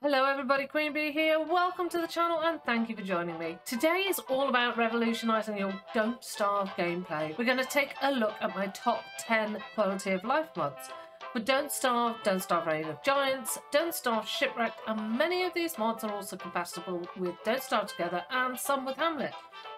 Hello everybody, Queen Bee here. Welcome to the channel and thank you for joining me. Today is all about revolutionising your Don't Starve gameplay. We're going to take a look at my top 10 quality of life mods. For Don't Starve Reign of Giants, Don't Starve Shipwrecked, and many of these mods are also compatible with Don't Starve Together and some with Hamlet.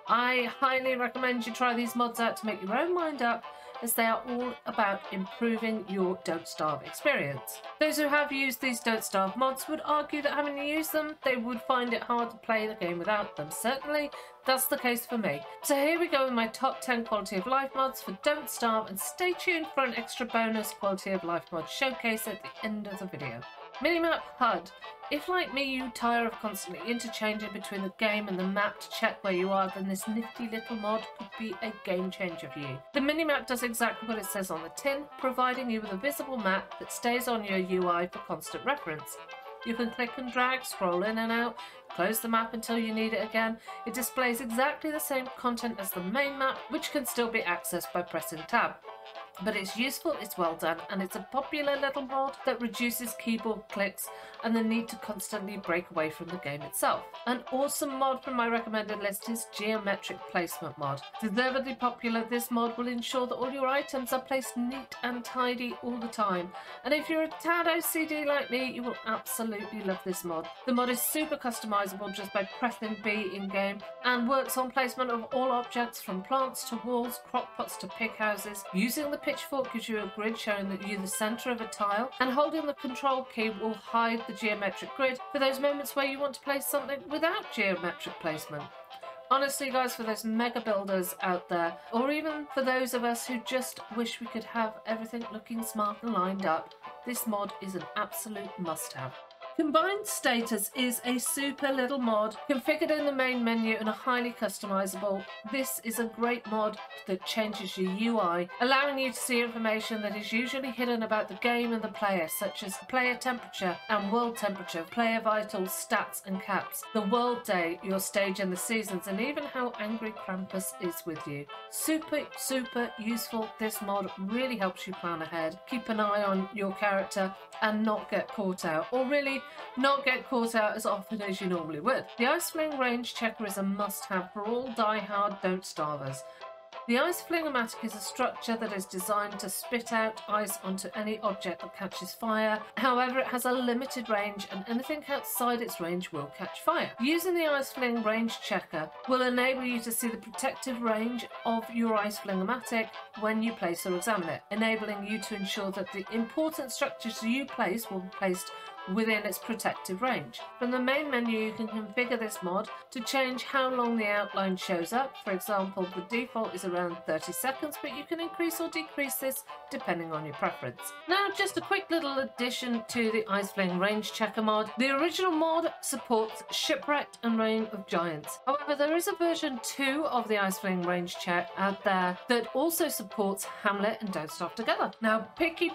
I highly recommend you try these mods out to make your own mind up, as they are all about improving your Don't Starve experience. Those who have used these Don't Starve mods would argue that having used them, they would find it hard to play the game without them. Certainly, that's the case for me. So here we go with my top 10 quality of life mods for Don't Starve, and stay tuned for an extra bonus quality of life mod showcase at the end of the video. Minimap HUD. If, like me, you tire of constantly interchanging between the game and the map to check where you are, then this nifty little mod could be a game changer for you. The minimap does exactly what it says on the tin, providing you with a visible map that stays on your UI for constant reference. You can click and drag, scroll in and out, close the map until you need it again. It displays exactly the same content as the main map, which can still be accessed by pressing tab. But it's useful, it's well done, and it's a popular little mod that reduces keyboard clicks and the need to constantly break away from the game itself. An awesome mod from my recommended list is Geometric Placement mod. Deservedly popular, this mod will ensure that all your items are placed neat and tidy all the time. And if you're a tad OCD like me, you will absolutely love this mod. The mod is super customizable just by pressing B in game, and works on placement of all objects from plants to walls, crock pots to pig houses. Using the pitchfork gives you a grid showing that you're the centre of a tile, and holding the control key will hide the geometric grid for those moments where you want to place something without geometric placement. Honestly guys, for those mega builders out there, or even for those of us who just wish we could have everything looking smart and lined up, this mod is an absolute must-have. Combined Status is a super little mod configured in the main menu and are highly customizable. This is a great mod that changes your UI, allowing you to see information that is usually hidden about the game and the player, such as player temperature and world temperature, player vitals, stats and caps, the world day, your stage in the seasons, and even how angry Krampus is with you. Super useful. This mod really helps you plan ahead, keep an eye on your character and not get caught out, or really not get caught out as often as you normally would. The Ice Fling range checker is a must-have for all die-hard Don't Starvers. The Ice Fling-O-Matic is a structure that is designed to spit out ice onto any object that catches fire. However, it has a limited range and anything outside its range will catch fire. Using the Ice Fling range checker will enable you to see the protective range of your Ice Fling-O-Matic when you place or examine it, enabling you to ensure that the important structures you place will be placed within its protective range. From the main menu, you can configure this mod to change how long the outline shows up. For example, the default is around 30 seconds, but you can increase or decrease this depending on your preference. Now, just a quick little addition to the Ice Fling range checker mod. The original mod supports Shipwrecked and Reign of Giants. However, there is a version 2 of the Ice Fling range check out there that also supports Hamlet and Don't Starve Together. Now, Picky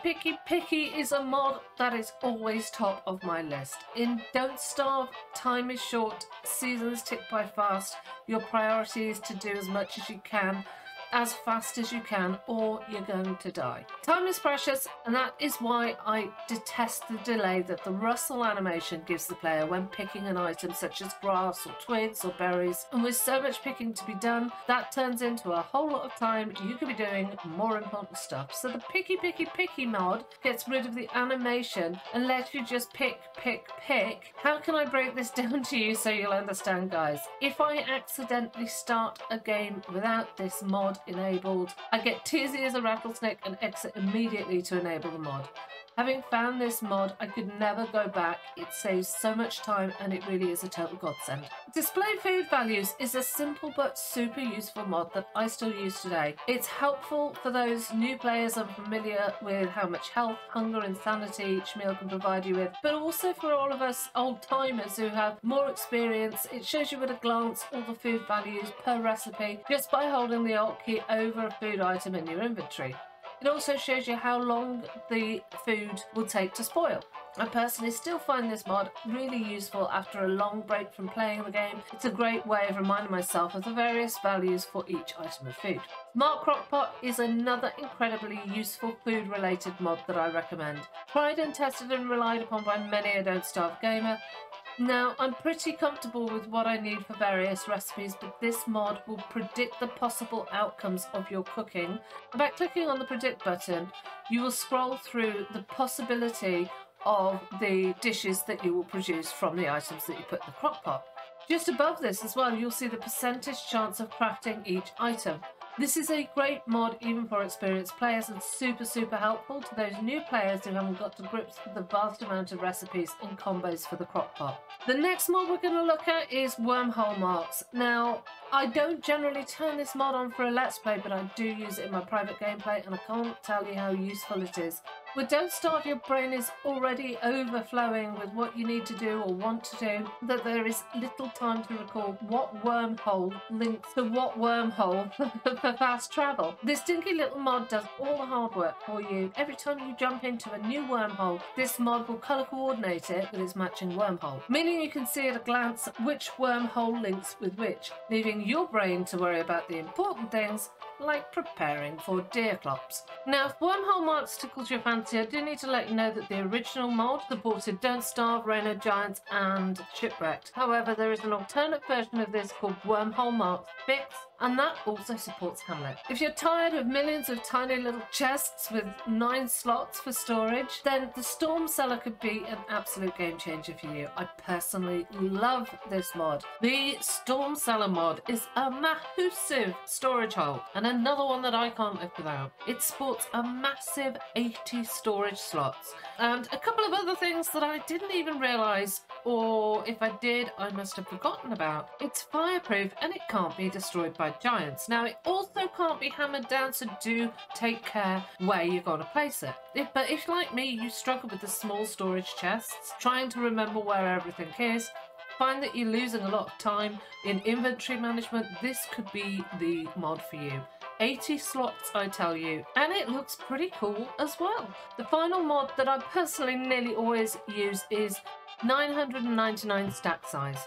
is a mod that is always top of my list. In Don't Starve, time is short, seasons tick by fast. Your priority is to do as much as you can, as fast as you can, or you're going to die. Time is precious, and that is why I detest the delay that the rustle animation gives the player when picking an item such as grass or twigs or berries. And with so much picking to be done, that turns into a whole lot of time you could be doing more important stuff. So the Picky mod gets rid of the animation and lets you just pick. How can I break this down to you so you'll understand, guys? If I accidentally start a game without this mod enabled, I get tearsy as a rattlesnake and exit immediately to enable the mod. Having found this mod, I could never go back. It saves so much time and it really is a total godsend. Display food values is a simple but super useful mod that I still use today. It's helpful for those new players unfamiliar with how much health, hunger and sanity each meal can provide you with, but also for all of us old timers who have more experience. It shows you at a glance all the food values per recipe just by holding the Alt key over a food item in your inventory. It also shows you how long the food will take to spoil. I personally still find this mod really useful after a long break from playing the game. It's a great way of reminding myself of the various values for each item of food. Smart Crockpot is another incredibly useful food related mod that I recommend. Tried and tested and relied upon by many a Don't Starve gamer. Now, I'm pretty comfortable with what I need for various recipes, but this mod will predict the possible outcomes of your cooking. And by clicking on the predict button, you will scroll through the possibility of the dishes that you will produce from the items that you put in the crock pot. Just above this as well, you'll see the percentage chance of crafting each item. This is a great mod even for experienced players and super helpful to those new players who haven't got to grips with the vast amount of recipes and combos for the crock pot. The next mod we're going to look at is Wormhole Marks. Now, I don't generally turn this mod on for a Let's Play, but I do use it in my private gameplay and I can't tell you how useful it is. With Don't Starve, your brain is already overflowing with what you need to do or want to do, that there is little time to recall what wormhole links to what wormhole for fast travel. This dinky little mod does all the hard work for you. Every time you jump into a new wormhole, this mod will colour coordinate it with its matching wormhole, meaning you can see at a glance which wormhole links with which, leaving your brain to worry about the important things like preparing for deer clops. Now, if Wormhole Marks tickles your fancy, I do need to let you know that the original mod supported Don't Starve, Reign of Giants and Shipwrecked. However, there is an alternate version of this called Wormhole Marks Fix, and that also supports Hamlet. If you're tired of millions of tiny little chests with 9 slots for storage, then the Storm Cellar could be an absolute game changer for you. I personally love this mod. The Storm Cellar mod is a massive storage hole, and another one that I can't live without. It sports a massive 80 storage slots and a couple of other things that I didn't even realise, or if I did, I must have forgotten about. It's fireproof and it can't be destroyed by giants. Now, it also can't be hammered down, so do take care where you're going to place it. But if, like me, you struggle with the small storage chests, trying to remember where everything is, find that you're losing a lot of time in inventory management, this could be the mod for you. 80 slots, I tell you, and it looks pretty cool as well. The final mod that I personally nearly always use is 999 stack size.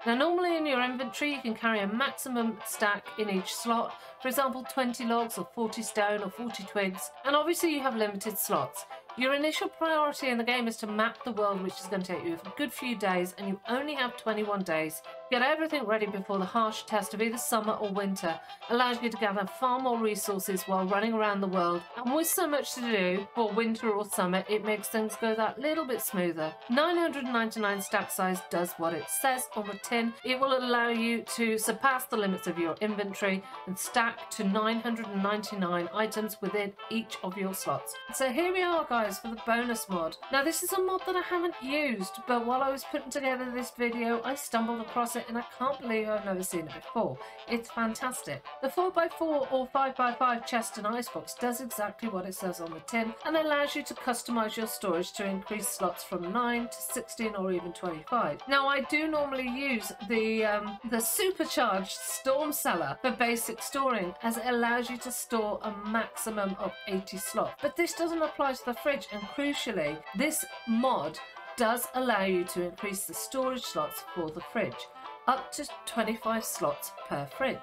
Now, normally in your inventory you can carry a maximum stack in each slot, for example 20 logs or 40 stone or 40 twigs, and obviously you have limited slots. Your initial priority in the game is to map the world, which is going to take you a good few days, and you only have 21 days. Get everything ready before the harsh test of either summer or winter. Allows you to gather far more resources while running around the world, and with so much to do for winter or summer, it makes things go that little bit smoother. 999 stack size does what it says on the tin. It will allow you to surpass the limits of your inventory and stack to 999 items within each of your slots. So here we are, guys, for the bonus mod. Now, this is a mod that I haven't used, but while I was putting together this video, I stumbled across it and I can't believe I've never seen it before. It's fantastic. The 4x4 or 5x5 chest and icebox does exactly what it says on the tin and allows you to customize your storage to increase slots from 9 to 16 or even 25. Now, I do normally use the supercharged Storm Cellar for basic storing, as it allows you to store a maximum of 80 slots. But this doesn't apply to the fridge, and crucially, this mod does allow you to increase the storage slots for the fridge up to 25 slots per fridge,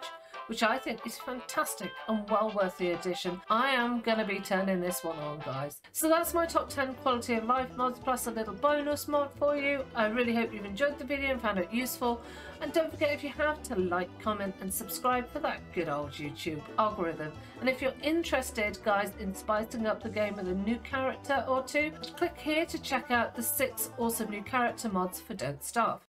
which I think is fantastic and well worth the addition. I am going to be turning this one on, guys. So that's my top 10 quality of life mods plus a little bonus mod for you. I really hope you've enjoyed the video and found it useful. And don't forget, if you have, to like, comment and subscribe for that good old YouTube algorithm. And if you're interested, guys, in spicing up the game with a new character or two, click here to check out the 6 awesome new character mods for Don't Starve.